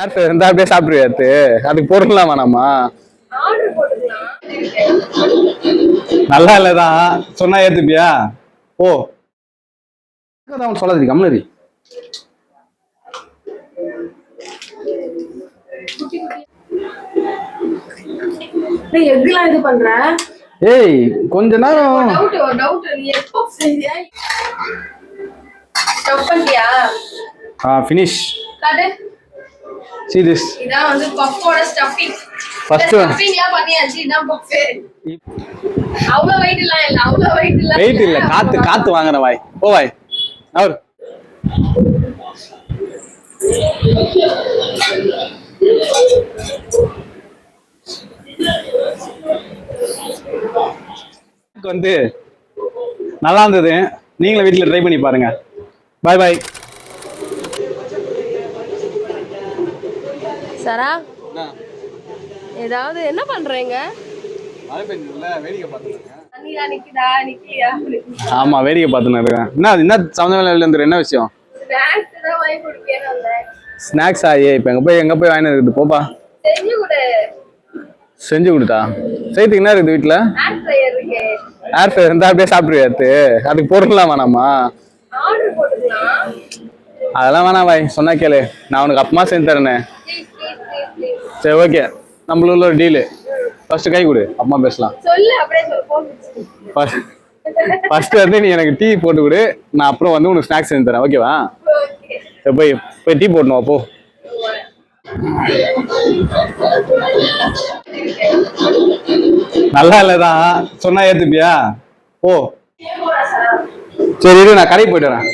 ஏர் fryer இருந்தா அப்படியே சாப்பிடுவியாத்து அதுக்கு போடலாமா நம்ம நல்லா இல்லதான் சொன்னா ஏத்துப்பியா ஓ அவன் சொல்லாது கம்னரி எக்லாம் இது பண்ற ஏய் கொஞ்ச நேரம் டவுட் நீ எப்போ செய்தியா ஸ்டாப் பண்ணியா finish காட்டு see this இதான் வந்து பஃபோட ஸ்டஃபிங் first ஸ்டஃபிங்ல பண்ணியாச்சு இதான் பஃப் அவ்வளவு வெயிட் இல்ல அவ்வளவு வெயிட் இல்ல காத்து வாங்குற வாய் போ வாய் அவர் வந்து நல்லா இருந்தது நீங்களும் வீட்டில் ட்ரை பண்ணி பாருங்க பாய் பாய் சரா ஏதாவது என்ன பண்றீங்க ஆமா வேடிக்கை பார்த்துன்னு இருக்கேன் என்ன சம்மந்தம் இருந்து என்ன விஷயம் ஸ்நாக்ஸ் ஆயே இப்ப எங்க போய் வாங்கினது இருக்குது போப்பா செஞ்சு கொடுத்தா செய்யறதுக்கு என்ன இருக்குது வீட்டுல ஏர் ஃப்ரையர் இருந்தா அப்படியே சாப்பிடுவியாத்து அதுக்கு போடலாமா நம்ம அதெல்லாம் வேணாம் பாய் சொன்னா கேளு நான் உனக்கு அப்பமா செஞ்சு தரேனே சரி ஓகே நம்மளுள்ள ஒரு டீலு ஃபர்ஸ்ட் கை கொடு அம்மா பேசலாம் ஃபர்ஸ்ட் வந்து நீ எனக்கு டீ போட்டு கொடு நான் அப்புறம் வந்து உனக்கு ஸ்நாக்ஸ் செஞ்சு தரேன் ஓகேவா சரி போய் டீ போடணும் அப்போ நல்லா இல்லதான் சொன்னா ஏத்துப்பியா ஓ சரி இரு நான் கடைக்கு போயிட்டு வரேன்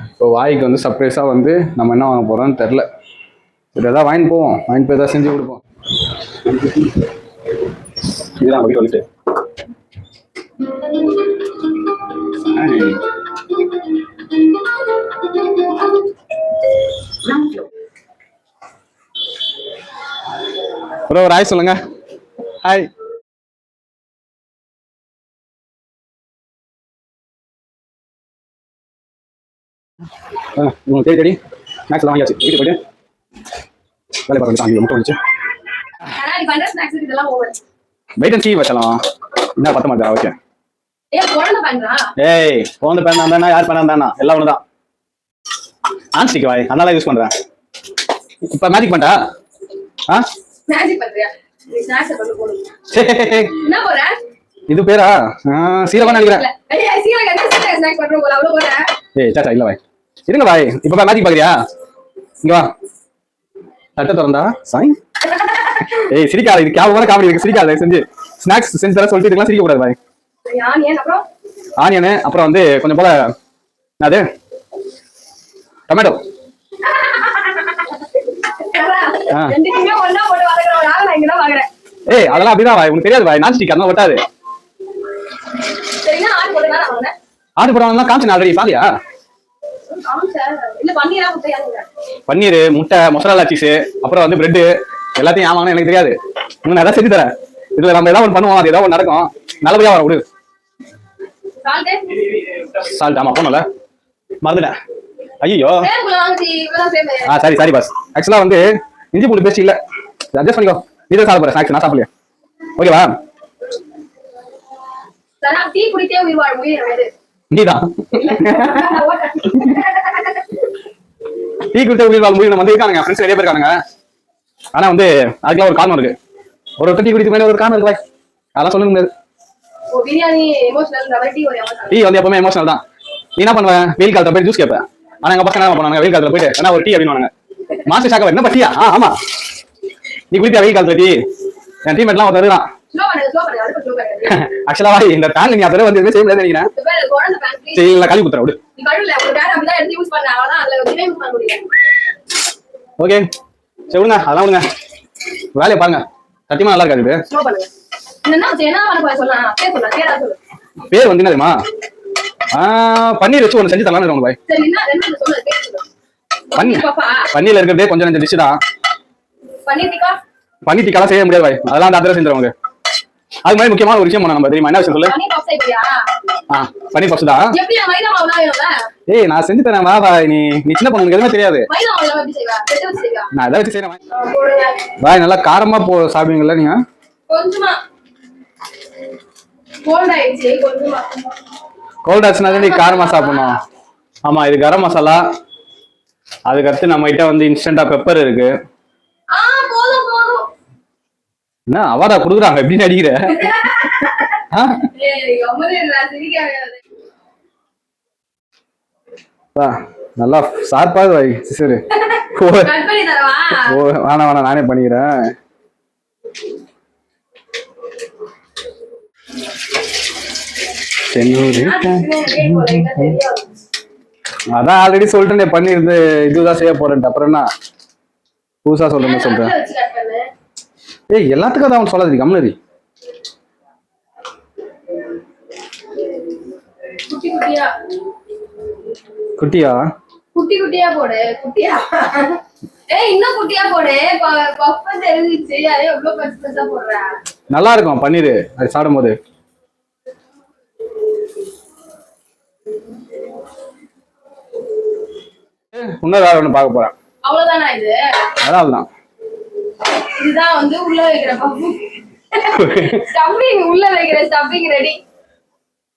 இப்போ வாய்க்கு வந்து சர்ப்ரைஸா வந்து நம்ம என்ன வாங்க போறோம்னு தெரியல ஏதாவது வாங்கி போவோம் வாங்கி போய் ஏதாவது செஞ்சு கொடுப்போம் இதுதான் அப்படி சொல்லிட்டு ப்ரோ ஒரு ஹாய் சொல்லுங்க ஹாய் உங்களுக்கு தேடி ஸ்நாக்ஸ் வாங்கியாச்சு வீட்டுக்கு போயிட்டு வேலை பார்க்க முட்டை வந்துச்சு வெயிட் அண்ட் சீ வச்சலாம் என்ன பத்த மாட்டா ஓகே ஏய் போன பேனா யார் பேனா எல்லாம் ஒண்ணுதான் ஆன்ஸ்டிக் வாய் அதனால யூஸ் பண்றேன் இப்ப மேஜிக் பண்ணிட்டா இது பேரா சீரகம் நினைக்கிறேன் ஏய் சாச்சா இல்ல வாய் இருங்க வாய் இப்ப மேஜிக் பாக்குறியா இங்க வா தட்டை திறந்தா சாய் ஏய் சிரிக்காத இது கேவலமான காமெடி இருக்கு சிரிக்காத செஞ்சு ஸ்நாக்ஸ் செஞ்சு தர சொல்லிட்டு இதெல்லாம் சிரிக்க கூடாது பாய் ஆனியன் அப்புறம் வந்து கொஞ்சம் போல அது டொமேட்டோ ஏய் அதெல்லாம் அப்படிதான் வாய் உனக்கு தெரியாது வாய் நான் ஸ்டிக் அதெல்லாம் ஒட்டாது ஆர்டர் போடுறவங்க காமிச்சு ஆல்ரெடி பாத்தியா பன்னீர் முட்டை மசாலா சீஸ் அப்புறம் வந்து பிரெட் எல்லாத்தையும் ஏன் வாங்கினா எனக்கு தெரியாது இன்னும் நான் செஞ்சு தரேன் இதுல நம்ம ஏதாவது ஒன்று பண்ணுவோம் அது ஏதாவது ஒன்று நடக்கும் நல்லபடியா வர விடு சால்ட் ஆமா போனல மறந்துட்டேன் ஐயோ சரி சரி பாஸ் ஆக்சுவலா வந்து இஞ்சி பூண்டு பேஸ்ட் இல்ல அட்ஜஸ்ட் பண்ணிக்கோ நீ தான் சாப்பிட போற ஸ்நாக்ஸ் நான் சாப்பிடலையா ஓகேவா நீதான் டீ குடிச்ச உயிர் வாழ் முடியும் வந்து இருக்கானுங்க ஃப்ரெண்ட்ஸ் நிறைய பேர் இருக்கானுங்க ஆனா வந்து அதுக்கெல்லாம் ஒரு காரணம் இருக்கு ஒரு டீ குடிச்சு மேலே ஒரு காரணம் இருக்கு பாய் அதெல்லாம் சொல்ல முடியாது டீ வந்து எப்பவுமே எமோஷனல் தான் நீ என்ன பண்ணுவேன் வெயில் காலத்துல போய் ஜூஸ் கேட்பேன் ஆனா எங்க பசங்க என்ன பண்ணுவாங்க வெயில் காலத்துல போயிட்டு ஏன்னா ஒரு டீ அப்படின்னு மாஸ்டர் ஷாக்க என்ன பத்தியா ஆமா நீ குடித்தியா வெயில் காலத்துல டீ என் டீம் எல்லாம் ஒருத்தர் தான் ஆக்சுவலா இந்த பேங்க் நீ அதெல்லாம் வந்து செய்ய முடியாது நினைக்கிறேன் சரி இல்ல கழுவி குத்துற விடு ஓகே சரி விடுங்க அதெல்லாம் விடுங்க வேலையை பாருங்க சத்தியமா நல்லா இருக்காது பேர் வந்து என்னதுமா பன்னீர் வச்சு ஒண்ணு செஞ்சு தரலாம் பாய் பன்னீர்ல இருக்கிறதே கொஞ்சம் நஞ்சம் டிஷ் தான் பன்னீர் டிக்காலாம் செய்ய முடியாது பாய் அதெல்லாம் அந்த அதில் செஞ்சிருவாங்க அது மாதிரி முக்கியமான ஒரு விஷயம் பண்ண நம்ம தெரியுமா? என்ன விஷயம் சொல்லு. பன்னீர் பப்ஸ் ஐடியா பன்னீர் பப்ஸ் தான். எப்படி மைதா மாவு தான் வேணும்ல? ஏய் நான் செஞ்சு தரேன் வா. நீ சின்ன பொண்ணு எதுவுமே தெரியாது. மைதா மாவு எப்படி செய்வா? செட்டு வச்சு செய்வா? நான் அதை வச்சு செய்யறேன். போடுங்க. வாய் நல்லா காரமா சாப்பிடுவீங்கல்ல நீங்க? கொஞ்சமா கோல்ட் ஆயிடுச்சு கொஞ்சமா. கோல்ட் ஆச்சுனா நீ காரமா சாப்பிடணும். ஆமா இது கரம் மசாலா. அதுக்கடுத்து நம்ம கிட்ட வந்து இன்ஸ்டன்டா பெப்பர் இருக்கு. போதும் போதும். என்ன அவார்டா குடுக்குறாங்க எப்படி நடிக்கிற? நல்லா சார்பாது வை சிஸ்டர். வேணாம் நானே பண்ணிக்கிறேன். அதான் ஆல்ரெடி சொல்லிட்டேன் பண்ணிருந்து இதுதான் செய்ய போறேன். அப்புறம் என்ன புதுசா சொல்றேன். ஏய் எல்லாத்துக்கும் அதான் அவன் சொல்லாது கம்னரி. குட்டியா குட்டி குட்டியா போடு. குட்டியா இன்னும் குட்டியா போடு. பப்ப தெரிஞ்சிச்சு அதே எவ்வளவு பெருசு பெருசா போடுற. நல்லா இருக்கும் பன்னீர் அது சாப்பிடும் போது. இன்னொரு வேற ஒண்ணு பார்க்க போறேன். அவ்வளவுதானா இது? அதான் இதுதான் வந்து உள்ள வைக்கிற பப்பு. ஸ்டஃபிங் உள்ள வைக்கிற ஸ்டஃபிங் ரெடி.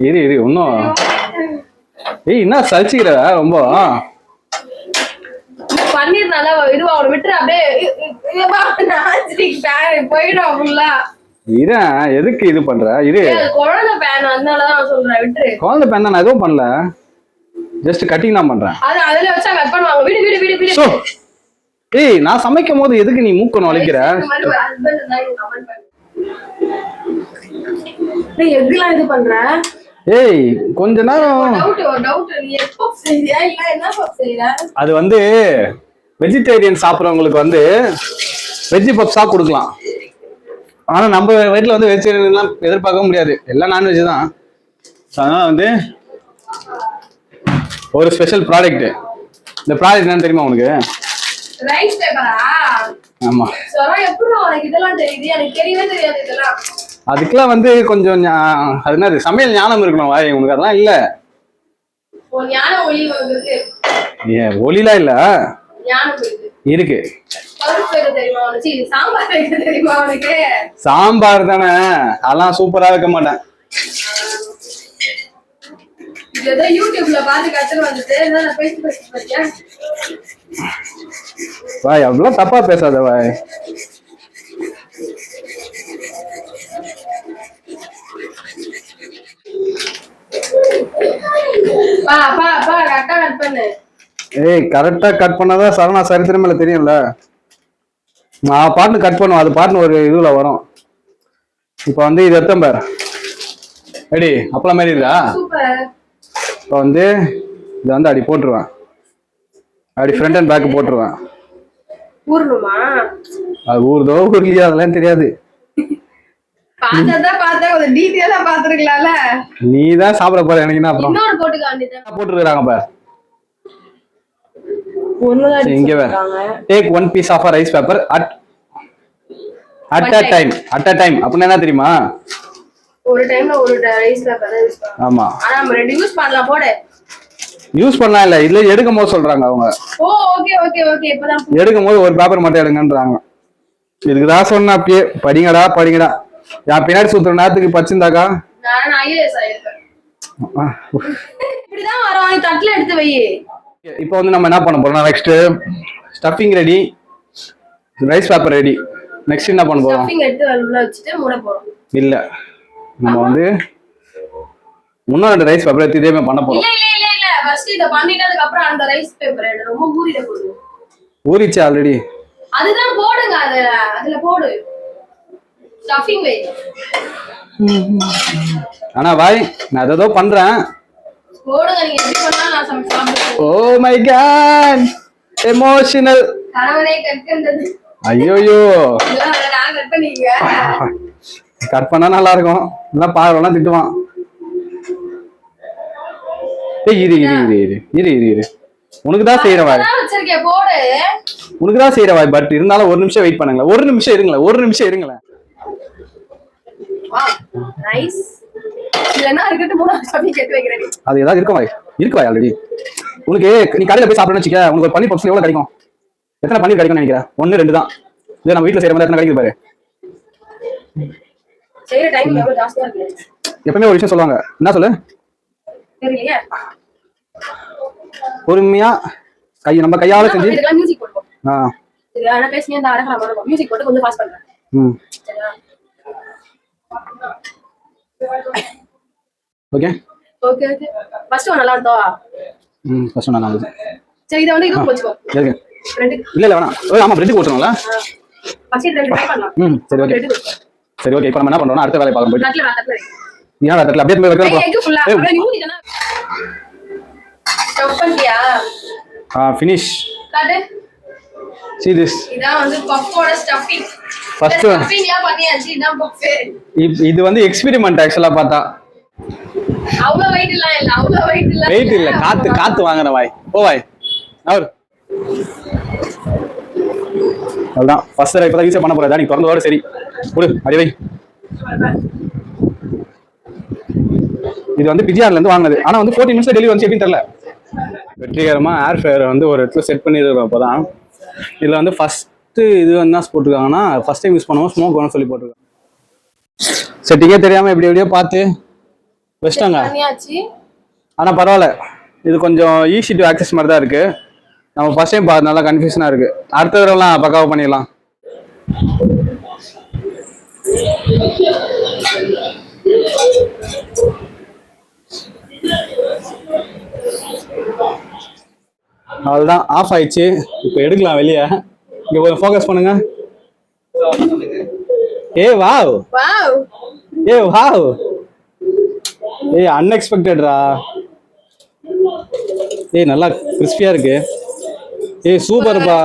இரு இன்னும். ஏய் என்ன சலிச்சிக்கிற ரொம்ப. பன்னீர் நல்லா இதுவா அவனை விட்டுரு அப்படியே போயிடும் ஃபுல்லா. எதுக்கு இது பண்ற? குழந்தை பேன் அதனாலதான் சொல்றேன் விட்டுரு. குழந்தை பேன் நான் எதுவும் பண்ணல. ஜஸ்ட் கட்டிங் தான் பண்றேன். அது அதுல வச்சா கட் பண்ணுவாங்க. விடு விடு விடு விடு. ஏய் நான் சமைக்கும் போது எதுக்கு நீ மூக்க நுழைக்கிற? எல்லாம் இது பண்ற. ஏய் கொஞ்ச நேரம் அது வந்து வெஜிடேரியன் சாப்பிட்றவங்களுக்கு வந்து வெஜ்ஜி பப்ஸா கொடுக்கலாம். ஆனா நம்ம வீட்டுல வந்து வெஜிடேரியன் எல்லாம் எதிர்பார்க்க முடியாது. எல்லாம் நான்வெஜ் தான். அதனால வந்து ஒரு ஸ்பெஷல் ப்ராடக்ட். இந்த ப்ராடக்ட் என்னன்னு தெரியுமா உனக்கு? ரைஸ் பேப்பரா? ஆமா. சரா எப்படி உனக்கு இதெல்லாம் தெரியுது? எனக்கு தெரியவே தெரியாது இதெல்லாம். அதுக்கெல்லாம் வந்து கொஞ்சம் அது என்னது சமையல் ஞானம் இருக்கணும் வாய். உனக்கு அதெல்லாம் இல்ல. ஓ ஞானம் ஒளி இருக்கு. ஏன் ஒளிலாம் இல்ல? ஞானம் இருக்கு. பருப்பு வைக்க தெரியுமா உனக்கு? சாம்பார் வைக்க தெரியுமா உனக்கு? சாம்பார் தானே அதெல்லாம் சூப்பரா வைக்க மாட்டேன். ஏதோ யூடியூப்ல பாத்து கத்துட்டு வந்துட்டு நான் பேசி பாத்தியா? வாய் அவ்வளவு தப்பா பேசாத வாய். கரெக்டா கட் பண்ணு. ஏய் கரெக்டா கட் பண்ணாதான் சரணா சரித்திரமே தெரியும்ல. நான் பாட்டு கட் பண்ணுவேன். அது பாட்டுன்னு ஒரு இதுல வரும். இப்ப வந்து இது எத்தம் பேர் ரெடி அப்பலாம் மாதிரி இருக்கா? இப்போ வந்து இதை வந்து அப்படி போட்டுருவேன். அப்படி ஃப்ரண்ட் அண்ட் பேக் போட்டுருவேன். ஊறணுமா? அது ஊறுதோ ஊர்லையோ அதெல்லாம் தெரியாது. நீ தான் சாப்பிட போற. எனக்கு என்ன அப்புறம் போட்டுருக்காங்க பாரு. இங்க take one piece of rice paper at a time. At a time அப்படின்னா என்ன தெரியுமா? ஒரு டைம்ல ஒரு ரைஸ் பேப்பர் தான் யூஸ் பண்ணலாம். ஆமா ஆனா நம்ம ரெண்டு யூஸ் பண்ணலாம். போடு. யூஸ் பண்ணலாம் இல்ல. இதுல எடுக்கும் போது சொல்றாங்க அவங்க. ஓ ஓகே ஓகே ஓகே. இப்பதான் எடுக்கும் போது ஒரு பேப்பர் மட்டும் எடுங்கன்றாங்க. இதுக்குதான் சொன்ன அப்பயே படிங்கடா. என் பின்னாடி சுத்துற நேரத்துக்கு பச்சிருந்தாக்கா நான் ஐஏஎஸ் ஆயிருக்கேன். இப்படிதான் வரோம். நீ தட்டுல எடுத்து வை. இப்போ வந்து நம்ம என்ன பண்ண போறோம்? Next stuffing ready, rice paper ready. Next என்ன பண்ண போறோம்? ஸ்டஃபிங் எடுத்து உள்ள வச்சிட்டு மூட போறோம். இல்ல நம்ம வந்து முன்ன ரெண்டு ரைஸ் பேப்பர் எடுத்து இதே மாதிரி பண்ண போறோம். இல்ல ஃபர்ஸ்ட் இத பண்ணிட்டதுக்கு அப்புறம் அந்த ரைஸ் பேப்பர் எடு. ரொம்ப ஊறிட போகுது. ஊறிச்சு ஆல்ரெடி. அதுதான் போடுங்க. அதுல போடு. ஸ்டஃபிங் வை. ஆனா வாய் நான் ஏதோ பண்றேன். போடுங்க. நீங்க எப்படி பண்ணாலும் நான் சாப்பிடுவேன். Oh my god emotional. கணவனே கற்கண்டது. ஐயோயோ நான் கட் பண்ணீங்க. கட் பண்ணா நல்லா இருக்கும். நல்லா பாருலாம் திட்டுவான். ஏய் இரு உனக்குதான் செய்யற வாய். வச்சிருக்கேன் போடு. உனக்குதான் செய்யற வாய். பட் இருந்தாலும் ஒரு நிமிஷம் வெயிட் பண்ணுங்களேன். ஒரு நிமிஷம் இருங்களேன். நைஸ். இல்லன்னா இருக்கட்டும், 3 ஷாப்பிங் கேட்டு வைக்கிறேன். அது ஏதாவது இருக்கும் வாய், இருக்கு வாய் ஆல்ரெடி. உனக்கு நீ கடையில் போய் சாப்பிடணும்னு வச்சுக்க, உனக்கு ஒரு பன்னீர் பப்ஸ் எவ்வளோ கிடைக்கும்? எத்தனை பன்னீர் கிடைக்கும்னு நினைக்கிறேன்? 1 2 தான். இது நம்ம வீட்டில் செய்யற மாதிரி எத்தனை கிடைக்குது பாரு. செய்யற டைம் எவ்வளவு ஜாஸ்தியா இருக்கு. எப்பவுமே ஒரு விஷயம் சொல்லுவாங்க, என்ன சொல்லு? தெரியலையே. பொறுமையா நம்ம கையால செஞ்சு இதெல்லாம் மியூசிக் போடுவோம். சரியா, நான் பேசினே இந்த அரகற மாதிரி மியூசிக் போட்டு கொஞ்சம் ஃபாஸ்ட் பண்றேன். சரியா? Okay okay okay. First one நல்லா இருந்தோ? ஃபர்ஸ்ட் நல்லா இருந்துச்சு. சரி, இத வந்து இது போச்சுக்கோ. எதுக்கு? ரெண்டு. இல்ல வேணாம். ஆமா, பிரெட் போட்டுறோம்ல. ஃபர்ஸ்ட் ரெண்டு ட்ரை பண்ணலாம். சரி ஓகே. சரி ஓகே, இப்போ நம்ம என்ன பண்றோம்னா அடுத்த வேலைய பார்க்க போயிடு. தட்டல. நீ என்ன தட்டல அப்படியே போய் வைக்கறோம். எக் ஃபுல்லா. அப்படியே நீ ஊத்திட்டனா? ஸ்டஃப் பண்ணியா? finish. காட்டு. See this. இதான் வந்து பஃப்போட ஸ்டஃபிங். ஃபர்ஸ்ட் ஸ்டஃபிங்லாம் பண்ணியாச்சு, இதான் பஃப். இது வந்து எக்ஸ்பெரிமென்ட் ஆக்சுவலா பார்த்தா. அவ்வளவு வெயிட் இல்ல, அவ்வளவு வெயிட் இல்ல. வெயிட் இல்ல, காத்து வாங்குற வாய். போ வாய். அவர் அதான் ஃபர்ஸ்ட் டைம் இப்பதான் யூஸ் பண்ண போறதா, நீ திறந்ததோட சரி. குடு அடி வை. இது வந்து பிஜிஆர்ல இருந்து வாங்குனது. ஆனா வந்து 14 நிமிஷம் டெலிவரி வந்து எப்படின்னு தெரியல. வெற்றிகரமா ஏர் ஃபயரை வந்து ஒரு இடத்துல செட் பண்ணிருக்கோம். அப்போதான் இதுல வந்து ஃபர்ஸ்ட் இது என்ன போட்டுருக்காங்கன்னா, ஃபர்ஸ்ட் டைம் யூஸ் பண்ணுவோம் ஸ்மோக் வேணும்னு சொல்லி போட்டுருக்காங்க. செட்டிங்கே தெரியாம எப்படியோ பார்த்து வச்சிட்டாங்க. ஆனா பரவாயில்ல, இது கொஞ்சம் ஈஸி டு ஆக்சஸ் மாதிரி தான் இருக்கு. நம்ம ஃபர்ஸ்ட் டைம் பார்த்து நல்லா கன்ஃபியூஷனா இருக்கு. அடுத்த தடவைலாம் பக்காவா பண்ணிடலாம். அவ்வளோதான், ஆஃப் ஆயிடுச்சு. இப்போ எடுக்கலாம் வெளியே. இங்க கொஞ்சம் ஃபோக்கஸ் பண்ணுங்க. Wow wow. அன்எக்ஸ்பெக்டட்ரா. நல்லா கிறிஸ்பியா இருக்கு. சூப்பர்ப்பா.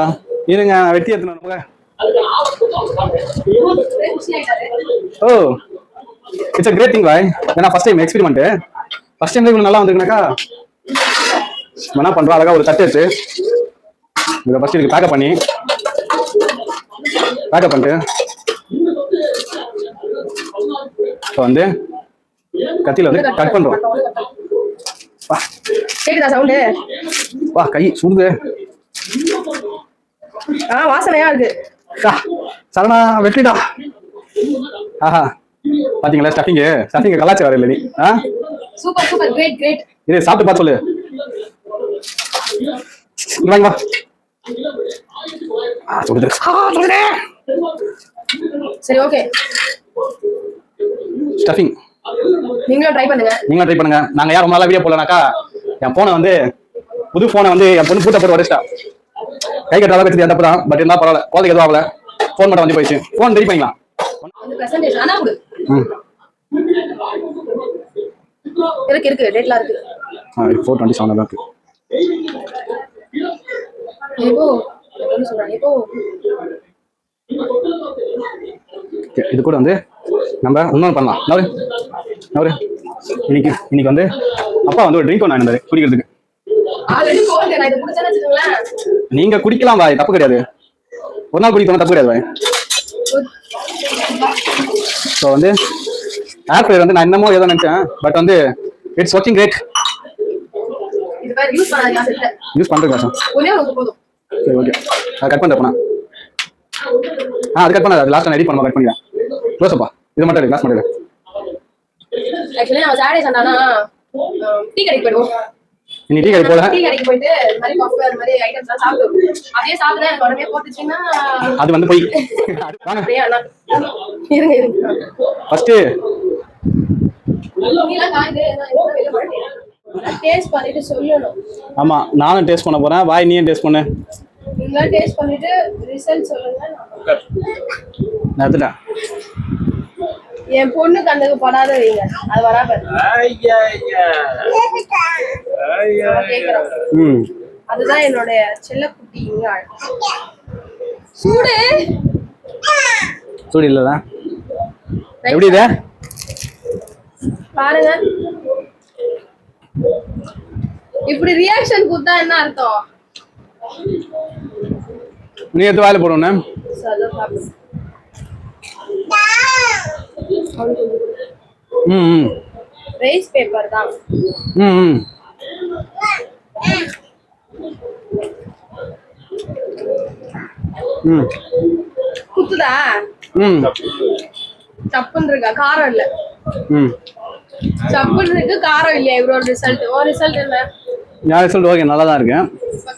இருங்க, வெட்டி எடுத்துன்னு. Oh, it's a great thing பாய். ஏன்னா first time experiment. First time இவ்வளவு நல்லா வந்திருக்குனாக்கா என்ன பண்றோம், அழகா ஒரு தட்டு எடுத்து இதை ஃபர்ஸ்ட் இதுக்கு பேக்கப் பண்ணிட்டு இப்போ வந்து கத்தியில வந்து கட் பண்றோம். கேக்குதா சவுண்ட்? வா, கை சுடுது. வாசனையா இருக்கு. சரணா வெற்றிடா. ஆஹா, பாத்தீங்களா? ஸ்டஃபிங் கலாச்சாரம் இல்லை நீ. Super super, great great. இது சாப்பிட்டு பார்த்து சொல்லு. வாங்க வா. சொல்லுது. சரி ஓகே. ஸ்டஃபிங் நீங்களும் ட்ரை பண்ணுங்க. நாங்க யாரும் ரொம்ப நாளா வீடியோ போடலனாக்கா, என் போனை வந்து புது போனை வந்து என் பொண்ணு பூட்ட போட்டு உடைச்சிட்டா. கை கட்ட அளவுக்கு வச்சு தப்பு தான், பட் இருந்தா பரவாயில்ல. குழந்தைக்கு எதுவும் ஆகல. போன் மட்டும் வந்து போயிடுச்சு. போன் ரெடி பண்ணிக்கலாம். இருக்கு டேட்லாம் இருக்கு. 427 தான் இருக்கு. இது கூட வந்து நம்ம இன்னொன்று பண்ணலாம். இன்னைக்கு வந்து அப்பா வந்து ஒரு ட்ரிங்க் ஒன்று இருந்தாரு குடிக்கிறதுக்கு. நீங்க குடிக்கலாம் பாய், தப்பு கிடையாது. ஒரு நாள் குடிக்கலாம், தப்பு கிடையாது பாய். ஸோ வந்து ஏர் ஃப்ரையர் வந்து நான் என்னமோ ஏதோ நினைச்சேன், பட் வந்து இட்ஸ் ஒர்க்கிங் கிரேட். யூஸ் பண்றேன் சார். சரி ஓகே, அதை கட் பண்ணுறப்பா. அது கட் பண்ணாது, அது லாஸ்ட் நான் எடிட் பண்ணுமா கட் பண்ணிடுறேன். க்ளோஸ் அப்பா, இது மட்டும் கிளாஸ் மட்டும். ஆக்சுவலி நம்ம சாட்டர்டே சண்டேனா டீ கடைக்கு போயிடுவோம். நீ டீ கடைக்கு போல? டீ கடைக்கு போயிட்டு இந்த மாதிரி பஃப் அந்த மாதிரி ஐட்டம்ஸ்லாம் சாப்பிடுவோம். அப்படியே சாப்பிட்டா எனக்கு உடனே போட்டுச்சுன்னா அது வந்து போய் இருங்க ஃபர்ஸ்ட் டேஸ்ட் பண்ணிட்டு சொல்லணும். ஆமா, நானும் டேஸ்ட் பண்ண போறேன். வாய் நீயும் டேஸ்ட் பண்ணு. நீங்க டேஸ்ட் பண்ணிட்டு ரிசல்ட் சொல்லுங்க. நான் எடுத்துட்டேன். என் பொண்ணு கண்ணுக்கு படாத வைங்க, அது வராது. அதுதான் என்னோட செல்லக்குட்டி. சூடு இல்லதான் எப்படி இது பாருங்க. இப்படி ரியாக்ஷன் கொடுத்தா என்ன அர்த்தம்? நீ எடுத்து வாயில போடுவோம். ம் ம் ரைஸ் பேப்பர் தான். ம் ம் ம் குத்துதா? ம் சப்புன்னு இருக்கா? காரம் இல்ல. ம் சப்புன்னு இருக்கு, காரம் இல்லையா? இவரோட ரிசல்ட். ஒரு ரிசல்ட் இல்ல. நான் ரிசல்ட் ஓகே நல்லா தான் இருக்கேன்.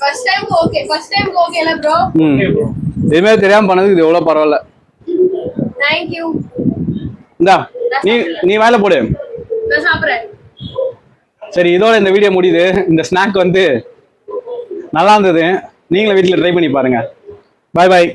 First time okay. First time ஓகேல ப்ரோ? ம் இதுமே தெரியாம பண்ணதுக்கு இது எவ்வளோ பரவாயில்ல. Thank you. இந்தா நீ நீ வேலை போடு. நான் சாப்பிடுறேன். சரி இதோட இந்த வீடியோ முடியுது. இந்த ஸ்நாக் வந்து நல்லா இருந்தது. நீங்களும் வீட்டில் ட்ரை பண்ணி பாருங்க. பாய் பாய்.